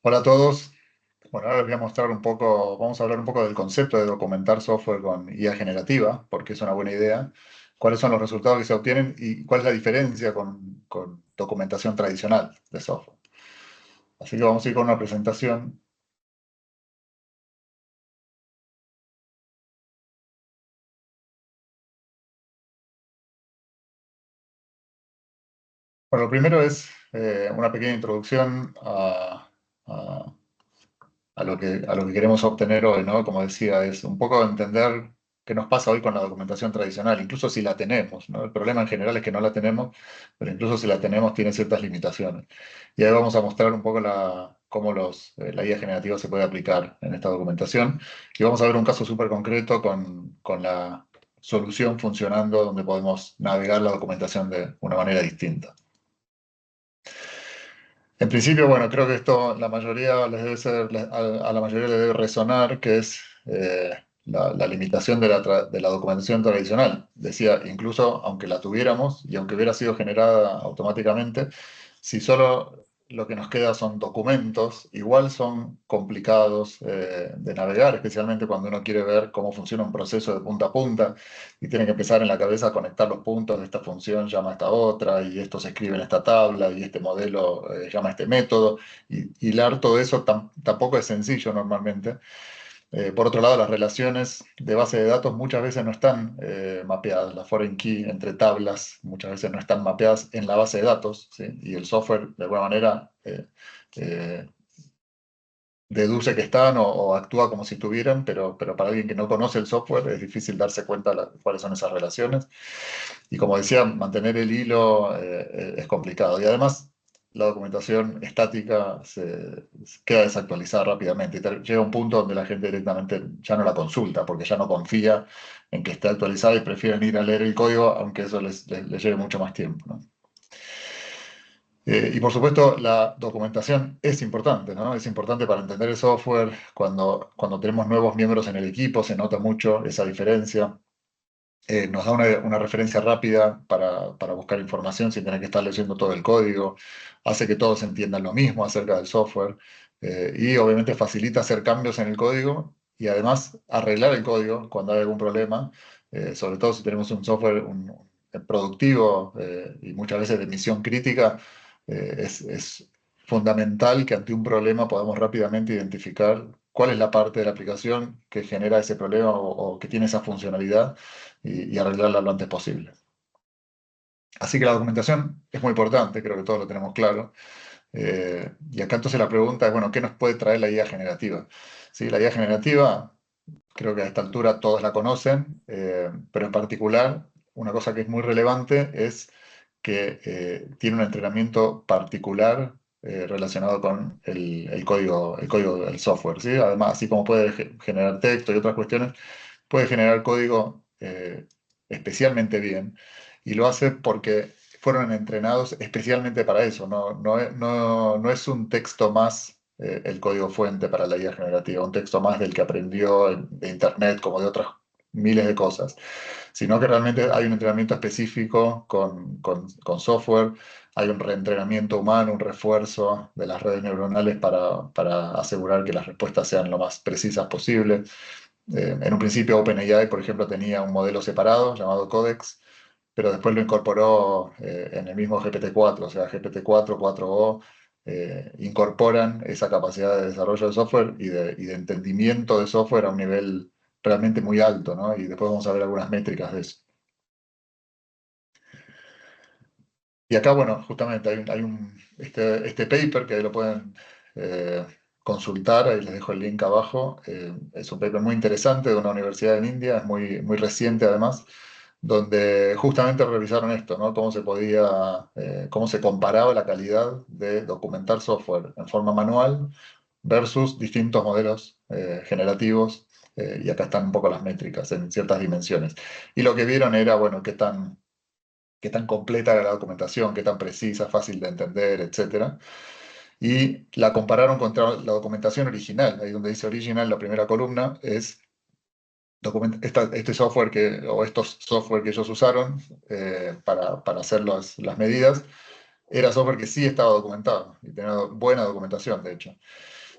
Hola a todos. Bueno, ahora les voy a mostrar un poco, vamos a hablar un poco del concepto de documentar software con IA generativa, porque es una buena idea, cuáles son los resultados que se obtienen y cuál es la diferencia con documentación tradicional de software. Así que vamos a ir con una presentación. Bueno, lo primero es una pequeña introducción a- a lo que queremos obtener hoy, ¿no? Como decía, es un poco entender qué nos pasa hoy con la documentación tradicional, incluso si la tenemos, ¿no? El problema en general es que no la tenemos, pero incluso si la tenemos tiene ciertas limitaciones. Y ahí vamos a mostrar un poco cómo la IA generativa se puede aplicar en esta documentación. Y vamos a ver un caso súper concreto con la solución funcionando donde podemos navegar la documentación de una manera distinta. En principio, bueno, creo que esto la mayoría les debe ser, a la mayoría le debe resonar, que es la limitación de la documentación tradicional. Decía, incluso aunque la tuviéramos y aunque hubiera sido generada automáticamente, si solo lo que nos queda son documentos, igual son complicados de navegar, especialmente cuando uno quiere ver cómo funciona un proceso de punta a punta y tiene que empezar en la cabeza a conectar los puntos de esta función llama a esta otra, y esto se escribe en esta tabla, y este modelo llama a este método, y hilar todo eso tampoco es sencillo normalmente. Por otro lado, las relaciones de base de datos muchas veces no están mapeadas, la foreign key entre tablas muchas veces no están mapeadas en la base de datos, ¿sí? Y el software de alguna manera eh, deduce que están o actúa como si estuvieran, pero para alguien que no conoce el software es difícil darse cuenta de cuáles son esas relaciones. Y como decía, mantener el hilo es complicado. Y además, la documentación estática se queda desactualizada rápidamente. Llega un punto donde la gente directamente ya no la consulta, porque ya no confía en que esté actualizada y prefieren ir a leer el código, aunque eso les lleve mucho más tiempo, ¿no? Y por supuesto, la documentación es importante, ¿no? Es importante para entender el software. Cuando tenemos nuevos miembros en el equipo, se nota mucho esa diferencia. Nos da una referencia rápida para buscar información sin tener que estar leyendo todo el código, hace que todos entiendan lo mismo acerca del software, y obviamente facilita hacer cambios en el código y además arreglar el código cuando hay algún problema, sobre todo si tenemos un software productivo y muchas veces de misión crítica. Es fundamental que ante un problema podamos rápidamente identificar cuál es la parte de la aplicación que genera ese problema o que tiene esa funcionalidad y arreglarla lo antes posible. Así que la documentación es muy importante, creo que todos lo tenemos claro. Y acá entonces la pregunta es, bueno, ¿qué nos puede traer la IA generativa? ¿Sí? La IA generativa, creo que a esta altura todos la conocen, pero en particular una cosa que es muy relevante es que tiene un entrenamiento particular relacionado con el código del software, ¿sí? Además, así como puede generar texto y otras cuestiones, puede generar código especialmente bien, y lo hace porque fueron entrenados especialmente para eso. No es un texto más el código fuente para la IA generativa, un texto más del que aprendió de Internet, como de otras miles de cosas, sino que realmente hay un entrenamiento específico con software, hay un reentrenamiento humano, un refuerzo de las redes neuronales para asegurar que las respuestas sean lo más precisas posible. En un principio OpenAI, por ejemplo, tenía un modelo separado llamado Codex, pero después lo incorporó en el mismo GPT-4, o sea, GPT-4, 4o, incorporan esa capacidad de desarrollo de software y de entendimiento de software a un nivel realmente muy alto, ¿no? Y después vamos a ver algunas métricas de eso. Y acá, bueno, justamente este paper que lo pueden eh, consultar, ahí les dejo el link abajo. Es un paper muy interesante de una universidad en India, es muy reciente además, donde justamente revisaron esto, ¿no? Cómo se comparaba la calidad de documentar software en forma manual versus distintos modelos generativos. Y acá están un poco las métricas en ciertas dimensiones. Y lo que vieron era, bueno, qué tan completa era la documentación, qué tan precisa, fácil de entender, etcétera. Y la compararon contra la documentación original. Ahí donde dice original, la primera columna es este software o estos software que ellos usaron para hacer las medidas. era software que sí estaba documentado y tenía buena documentación, de hecho.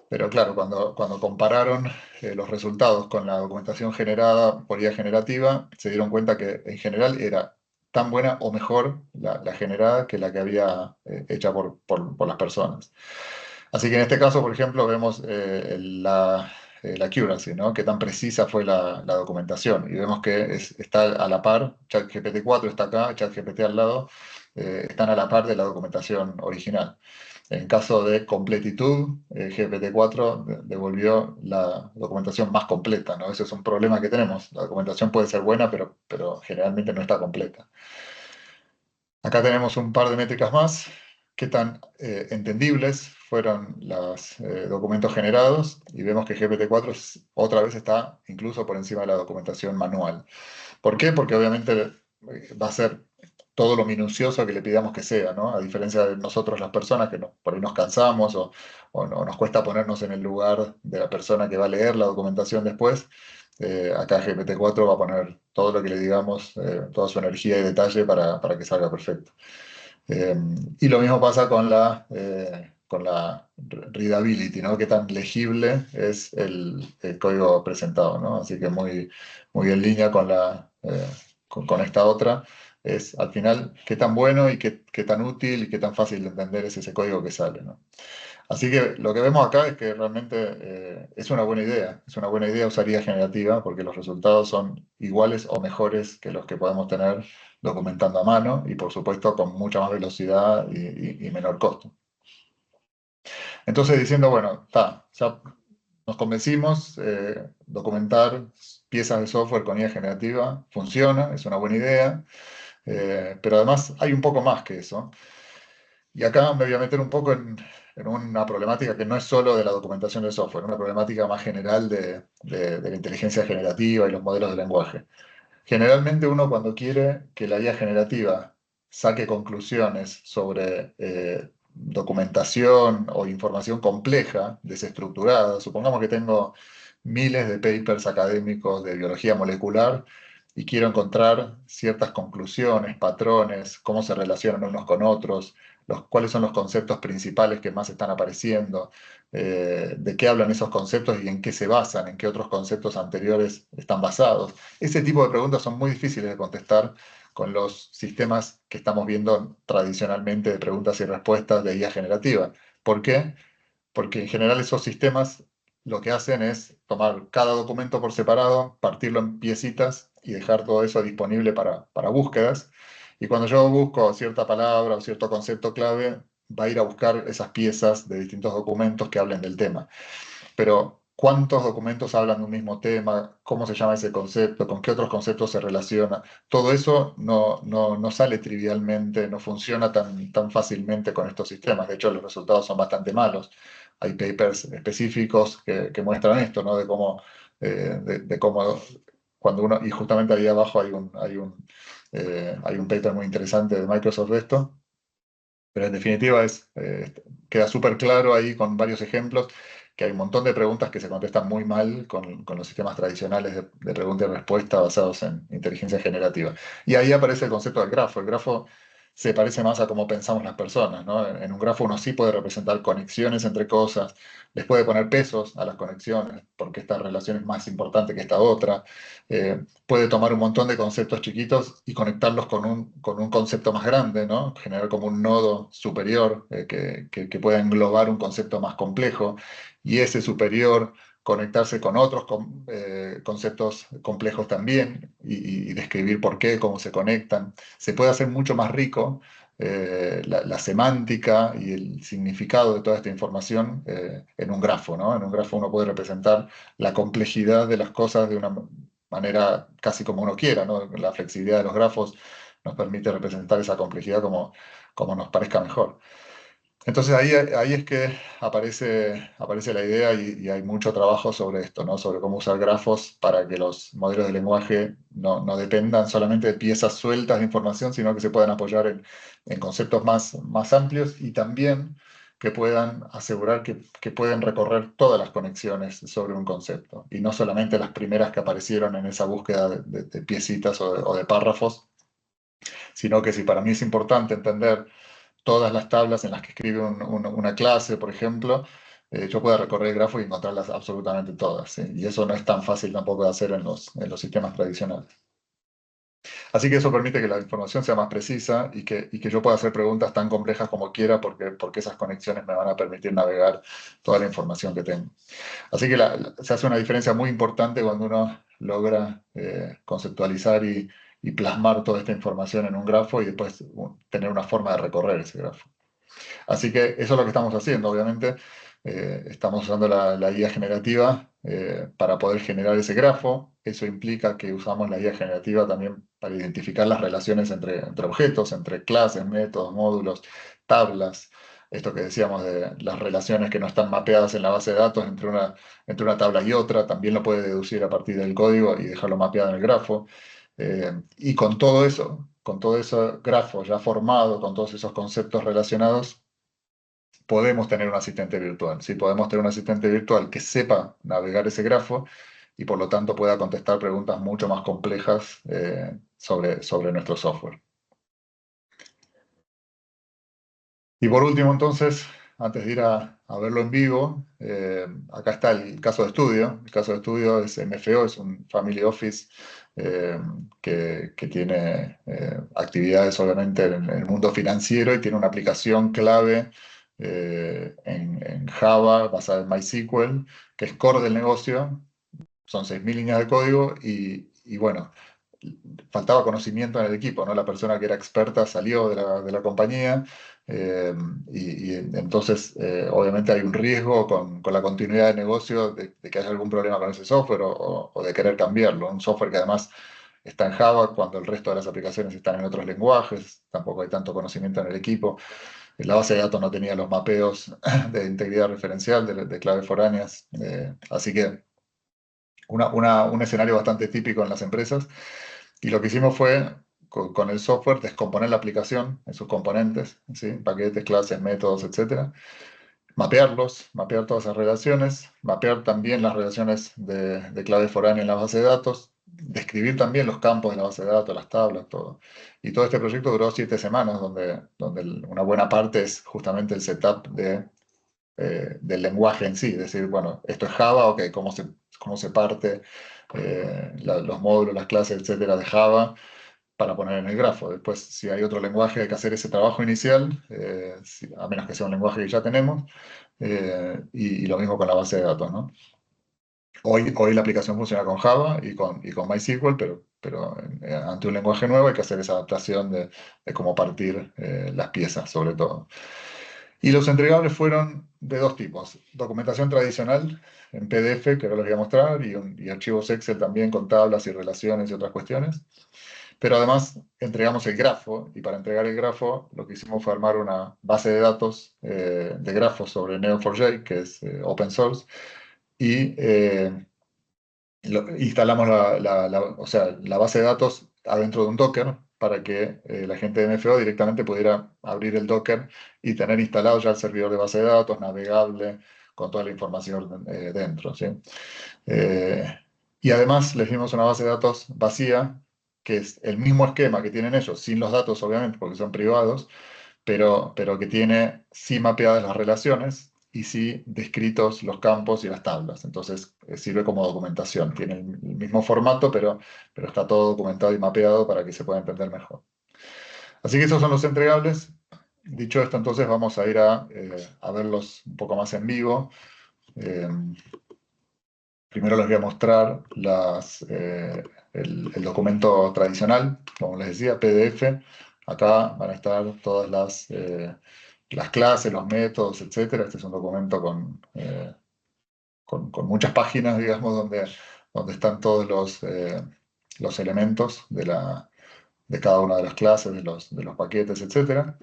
Pero claro, cuando compararon los resultados con la documentación generada por IA generativa, se dieron cuenta que en general era tan buena o mejor la generada que la que había hecha por las personas. Así que en este caso, por ejemplo, vemos la accuracy, ¿no? Qué tan precisa fue la documentación. Y vemos que está a la par, ChatGPT 4 está acá, ChatGPT al lado, están a la par de la documentación original. En caso de completitud, GPT-4 devolvió la documentación más completa, ¿no? Ese es un problema que tenemos. La documentación puede ser buena, pero generalmente no está completa. Acá tenemos un par de métricas más. Qué tan entendibles fueron los documentos generados y vemos que GPT-4 otra vez está incluso por encima de la documentación manual. ¿Por qué? Porque obviamente va a ser todo lo minucioso que le pidamos que sea, ¿no? A diferencia de nosotros las personas que por ahí nos cansamos o nos cuesta ponernos en el lugar de la persona que va a leer la documentación después, acá GPT-4 va a poner todo lo que le digamos, toda su energía y detalle para que salga perfecto. Eh, y lo mismo pasa con la readability, ¿no? Qué tan legible es el código presentado, ¿no? Así que muy en línea con esta otra, es al final qué tan bueno y qué tan útil y qué tan fácil de entender es ese código que sale, ¿no? Así que lo que vemos acá es que realmente es una buena idea. Es una buena idea usar IA generativa porque los resultados son iguales o mejores que los que podemos tener documentando a mano y por supuesto con mucha más velocidad y menor costo. Entonces diciendo, bueno, ya nos convencimos, documentar piezas de software con IA generativa funciona, es una buena idea, pero además hay un poco más que eso. Y acá me voy a meter un poco en una problemática que no es solo de la documentación de software, una problemática más general de la inteligencia generativa y los modelos de lenguaje. Generalmente uno cuando quiere que la IA generativa saque conclusiones sobre documentación o información compleja, desestructurada, supongamos que tengo miles de papers académicos de biología molecular y quiero encontrar ciertas conclusiones, patrones, cómo se relacionan unos con otros, cuáles son los conceptos principales que más están apareciendo, de qué hablan esos conceptos y en qué se basan, en qué otros conceptos anteriores están basados. Ese tipo de preguntas son muy difíciles de contestar con los sistemas que estamos viendo tradicionalmente de preguntas y respuestas de IA generativa. ¿Por qué? Porque en general esos sistemas lo que hacen es tomar cada documento por separado, partirlo en piecitas y dejar todo eso disponible para búsquedas. Y cuando yo busco cierta palabra o cierto concepto clave, va a ir a buscar esas piezas de distintos documentos que hablen del tema. Pero ¿cuántos documentos hablan de un mismo tema? ¿Cómo se llama ese concepto? ¿Con qué otros conceptos se relaciona? Todo eso no sale trivialmente, no funciona tan fácilmente con estos sistemas. De hecho, los resultados son bastante malos. Hay papers específicos que muestran esto, ¿no? De cómo cuando uno, y justamente ahí abajo hay un paper muy interesante de Microsoft de esto, pero en definitiva queda súper claro ahí con varios ejemplos que hay un montón de preguntas que se contestan muy mal con los sistemas tradicionales de pregunta y respuesta basados en inteligencia generativa. Y ahí aparece el concepto del grafo. El grafo se parece más a cómo pensamos las personas, ¿no? En un grafo uno sí puede representar conexiones entre cosas, les puede poner pesos a las conexiones, porque esta relación es más importante que esta otra. Puede tomar un montón de conceptos chiquitos y conectarlos con un concepto más grande, ¿no? Generar como un nodo superior que pueda englobar un concepto más complejo y ese superior conectarse con otros conceptos complejos también y describir por qué, cómo se conectan. Se puede hacer mucho más rico la semántica y el significado de toda esta información en un grafo, ¿no? En un grafo uno puede representar la complejidad de las cosas de una manera casi como uno quiera, ¿no? La flexibilidad de los grafos nos permite representar esa complejidad como nos parezca mejor. Entonces ahí es que aparece la idea y hay mucho trabajo sobre esto, ¿no? Sobre cómo usar grafos para que los modelos de lenguaje no dependan solamente de piezas sueltas de información, sino que se puedan apoyar en conceptos más amplios y también que puedan asegurar que pueden recorrer todas las conexiones sobre un concepto y no solamente las primeras que aparecieron en esa búsqueda de piecitas o de párrafos, sino que si para mí es importante entender todas las tablas en las que escribe una clase, por ejemplo, yo pueda recorrer el grafo y encontrarlas absolutamente todas, ¿sí? Y eso no es tan fácil tampoco de hacer en los sistemas tradicionales. Así que eso permite que la información sea más precisa y que yo pueda hacer preguntas tan complejas como quiera porque esas conexiones me van a permitir navegar toda la información que tengo. Así que se hace una diferencia muy importante cuando uno logra conceptualizar y plasmar toda esta información en un grafo y después tener una forma de recorrer ese grafo. Así que eso es lo que estamos haciendo, obviamente. Estamos usando la guía generativa para poder generar ese grafo. Eso implica que usamos la guía generativa también para identificar las relaciones entre objetos, entre clases, métodos, módulos, tablas. Esto que decíamos de las relaciones que no están mapeadas en la base de datos entre una tabla y otra, también lo puede deducir a partir del código y dejarlo mapeado en el grafo. Y con todo ese grafo ya formado, con todos esos conceptos relacionados, podemos tener un asistente virtual. ¿Sí? Podemos tener un asistente virtual que sepa navegar ese grafo y por lo tanto pueda contestar preguntas mucho más complejas sobre nuestro software. Y por último, entonces, antes de ir a verlo en vivo, acá está el caso de estudio. El caso de estudio es MFO, es un Family Office eh, que tiene actividades obviamente en el mundo financiero y tiene una aplicación clave en Java basada en MySQL, que es core del negocio. Son 6.000 líneas de código y bueno, faltaba conocimiento en el equipo, ¿no? La persona que era experta salió de la compañía eh, y entonces obviamente hay un riesgo con la continuidad de negocio de que haya algún problema con ese software o de querer cambiarlo. Un software que además está en Java cuando el resto de las aplicaciones están en otros lenguajes, tampoco hay tanto conocimiento en el equipo. La base de datos no tenía los mapeos de integridad referencial, de claves foráneas, así que un escenario bastante típico en las empresas. Y lo que hicimos fue, con el software, descomponer la aplicación en sus componentes, ¿sí? Paquetes, clases, métodos, etcétera. Mapearlos, mapear todas esas relaciones, mapear también las relaciones de clave foránea en la base de datos, describir también los campos de la base de datos, las tablas, todo. Y todo este proyecto duró 7 semanas, donde una buena parte es justamente el setup del lenguaje en sí, es decir, bueno, esto es Java, ok, cómo se parte los módulos, las clases, etcétera, de Java para poner en el grafo. Después, si hay otro lenguaje, hay que hacer ese trabajo inicial, a menos que sea un lenguaje que ya tenemos, y lo mismo con la base de datos, ¿no? Hoy la aplicación funciona con Java y con MySQL, pero ante un lenguaje nuevo hay que hacer esa adaptación de cómo partir las piezas, sobre todo. Y los entregables fueron de dos tipos. Documentación tradicional en PDF, que ahora les voy a mostrar, y archivos Excel también con tablas y relaciones y otras cuestiones. Pero además entregamos el grafo, y para entregar el grafo lo que hicimos fue armar una base de datos de grafos sobre Neo4j, que es open source, y instalamos o sea, la base de datos adentro de un Docker para que la gente de MFO directamente pudiera abrir el Docker y tener instalado ya el servidor de base de datos navegable con toda la información dentro, ¿sí? Eh, y además les dimos una base de datos vacía, que es el mismo esquema que tienen ellos, sin los datos obviamente, porque son privados, pero que tiene sí mapeadas las relaciones y sí descritos los campos y las tablas. Entonces sirve como documentación. Tiene el mismo formato, pero está todo documentado y mapeado para que se pueda entender mejor. Así que esos son los entregables. Dicho esto, entonces vamos a ir a verlos un poco más en vivo. Eh, Primero les voy a mostrar el documento tradicional, como les decía, PDF. Acá van a estar todas las clases, los métodos, etcétera. Este es un documento con muchas páginas, digamos, donde están todos los elementos de cada una de las clases, de los paquetes, etcétera.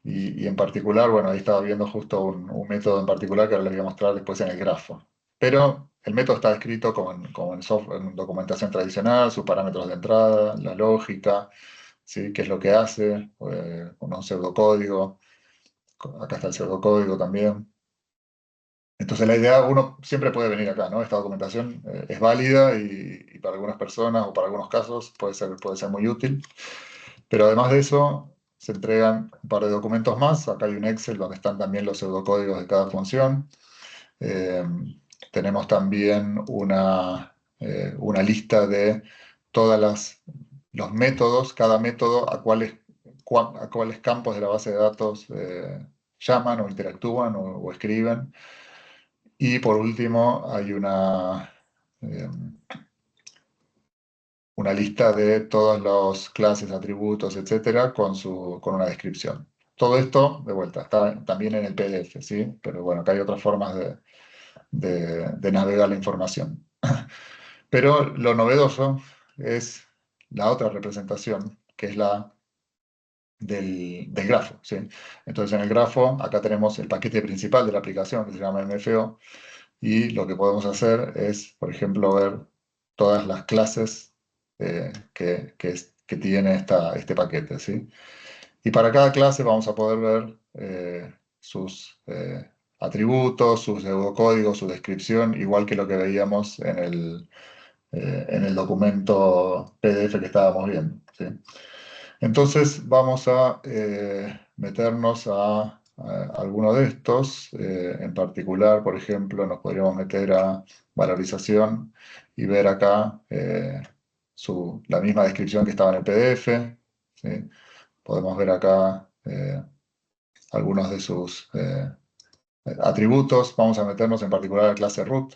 Y en particular, bueno, ahí estaba viendo justo un método en particular que ahora les voy a mostrar después en el grafo. Pero el método está escrito como en software, en documentación tradicional, sus parámetros de entrada, la lógica, ¿sí? ¿Qué es lo que hace? Con un pseudocódigo. Acá está el pseudocódigo también. Entonces la idea, uno siempre puede venir acá, ¿no? Esta documentación es válida y para algunas personas o para algunos casos puede ser muy útil. Pero además de eso, se entregan un par de documentos más. Acá hay un Excel donde están también los pseudocódigos de cada función. Eh, Tenemos también una lista de todos los métodos, cada método a cuáles campos de la base de datos llaman o interactúan o escriben. Y por último hay eh, una lista de todas las clases, atributos, etcétera, con una descripción. Todo esto, de vuelta, está también en el PDF, ¿sí? Pero bueno, acá hay otras formas de navegar la información. Pero lo novedoso es la otra representación, que es la del grafo, ¿sí? Entonces en el grafo, acá tenemos el paquete principal de la aplicación, que se llama MFO, y lo que podemos hacer es, por ejemplo, ver todas las clases que tiene este paquete, ¿sí? Y para cada clase vamos a poder ver sus atributos, sus pseudocódigos, su descripción, igual que lo que veíamos en el documento PDF que estábamos viendo, ¿sí? Entonces vamos a meternos a alguno de estos. En particular, por ejemplo, nos podríamos meter a valorización y ver acá la misma descripción que estaba en el PDF, ¿sí? Podemos ver acá algunos de sus atributos. Vamos a meternos en particular a la clase root,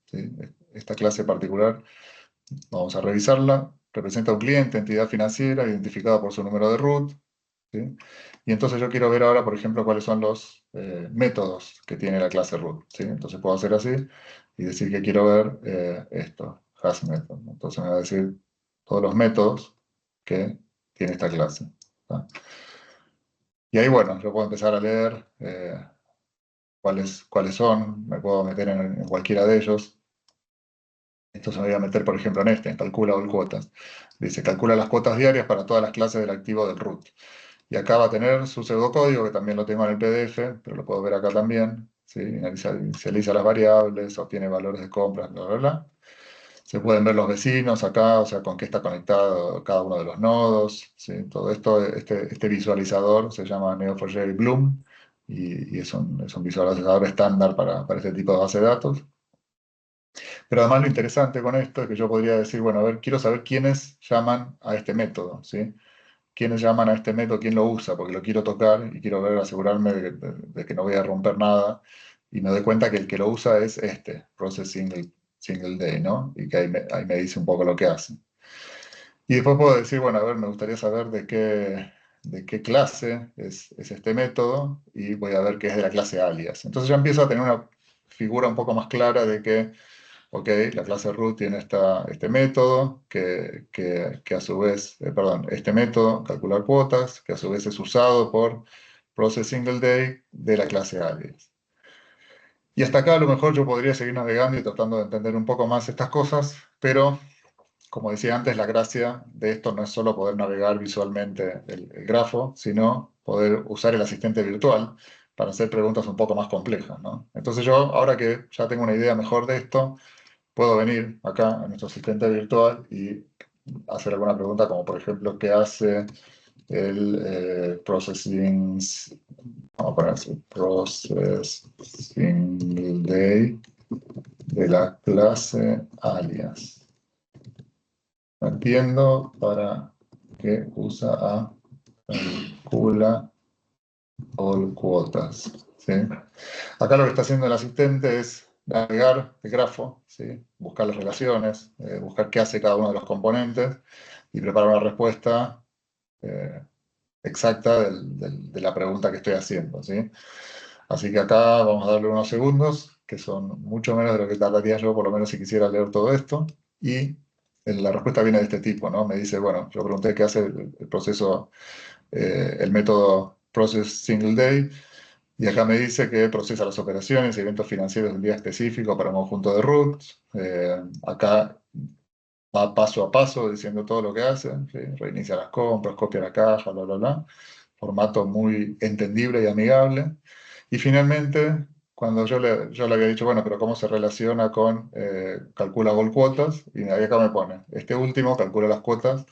¿sí? Esta clase particular, vamos a revisarla. Representa un cliente, entidad financiera, identificada por su número de root, ¿sí? Y entonces yo quiero ver ahora, por ejemplo, cuáles son los métodos que tiene la clase root, ¿sí? Entonces puedo hacer así y decir que quiero ver esto, has method. Entonces me va a decir todos los métodos que tiene esta clase, ¿tá? Y ahí, bueno, yo puedo empezar a leer cuáles son, me puedo meter en cualquiera de ellos. Entonces me voy a meter, por ejemplo, en este, en calcula all cuotas. Dice, calcula las cuotas diarias para todas las clases del activo del root. Y acá va a tener su pseudocódigo, que también lo tengo en el PDF, pero lo puedo ver acá también, ¿sí? Inicializa las variables, obtiene valores de compras, bla, bla, bla. Se pueden ver los vecinos acá, o sea, con qué está conectado cada uno de los nodos, ¿sí? Todo esto, este visualizador se llama Neo4j Bloom y es un visualizador estándar para este tipo de base de datos. Pero además lo interesante con esto es que yo podría decir, bueno, a ver, quiero saber quiénes llaman a este método, ¿sí? Quiénes llaman a este método, quién lo usa, porque lo quiero tocar y quiero ver, asegurarme de que no voy a romper nada. Y me doy cuenta que el que lo usa es Process Single Day, ¿no? Y que ahí me dice un poco lo que hace. Y después puedo decir, bueno, a ver, me gustaría saber de qué clase es este método y voy a ver que es de la clase alias. Entonces ya empiezo a tener una figura un poco más clara de que ok, la clase root tiene este método, que a su vez, perdón, este método, calcular cuotas, que a su vez es usado por process single day de la clase alias. Y hasta acá a lo mejor yo podría seguir navegando y tratando de entender un poco más estas cosas, pero como decía antes, la gracia de esto no es solo poder navegar visualmente el grafo, sino poder usar el asistente virtual para hacer preguntas un poco más complejas, ¿no? Entonces yo, ahora que ya tengo una idea mejor de esto, puedo venir acá a nuestro asistente virtual y hacer alguna pregunta, como por ejemplo, ¿qué hace el processing, vamos a poner así, processing day de la clase alias? No entiendo para qué usa a calcula all cuotas, ¿sí? Acá lo que está haciendo el asistente es navegar el grafo, ¿sí? Buscar las relaciones, buscar qué hace cada uno de los componentes y preparar una respuesta eh, exacta de la pregunta que estoy haciendo, ¿sí? Así que acá vamos a darle unos segundos, que son mucho menos de lo que tardaría yo, por lo menos si quisiera leer todo esto, y la respuesta viene de este tipo, ¿no? Me dice, bueno, yo pregunté qué hace el proceso, el método Process Single Day, y acá me dice que procesa las operaciones y eventos financieros de un día específico para un conjunto de routes. Acá va paso a paso diciendo todo lo que hace, ¿sí? Reinicia las compras, copia la caja, bla, bla, bla. Formato muy entendible y amigable. Y finalmente, cuando yo le había dicho, bueno, pero ¿cómo se relaciona con calcula all cuotas? Y ahí acá me pone, este último calcula las cuotas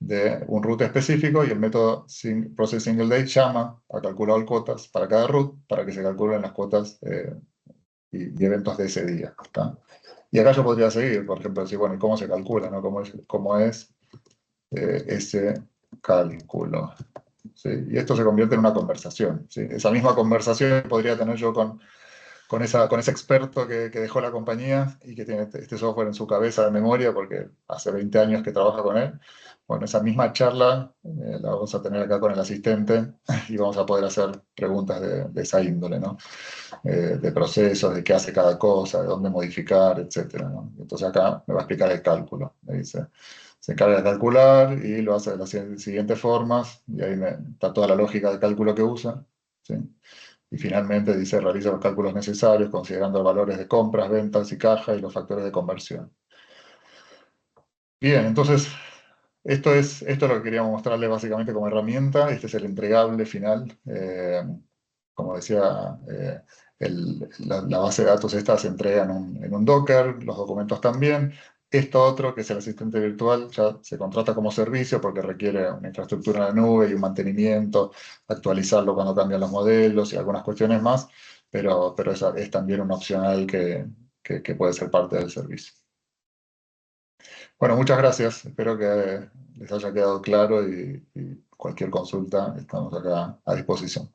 de un root específico y el método process single date llama a calculador cuotas para cada root para que se calculen las cuotas y eventos de ese día. ¿Está? Y acá yo podría seguir, por ejemplo, decir, bueno, ¿y cómo se calcula? ¿No? Cómo es ese cálculo? ¿Sí? Y esto se convierte en una conversación. ¿Sí? Esa misma conversación podría tener yo con ese experto que dejó la compañía y que tiene este software en su cabeza de memoria porque hace 20 años que trabaja con él. Bueno, esa misma charla la vamos a tener acá con el asistente y vamos a poder hacer preguntas de esa índole, ¿no? De procesos, de qué hace cada cosa, de dónde modificar, etcétera, ¿no? Entonces acá me va a explicar el cálculo. Me dice, se encarga de calcular y lo hace de las siguientes formas, y ahí está toda la lógica de cálculo que usa. ¿Sí? Y finalmente dice, realiza los cálculos necesarios considerando valores de compras, ventas y caja y los factores de conversión. Bien, entonces, esto es lo que queríamos mostrarles básicamente como herramienta. Este es el entregable final. Como decía, la base de datos esta se entrega en un Docker, los documentos también. Esto otro, que es el asistente virtual, ya se contrata como servicio porque requiere una infraestructura en la nube y un mantenimiento, actualizarlo cuando cambian los modelos y algunas cuestiones más, pero es también un opcional que puede ser parte del servicio. Bueno, muchas gracias. Espero que les haya quedado claro y cualquier consulta estamos acá a disposición.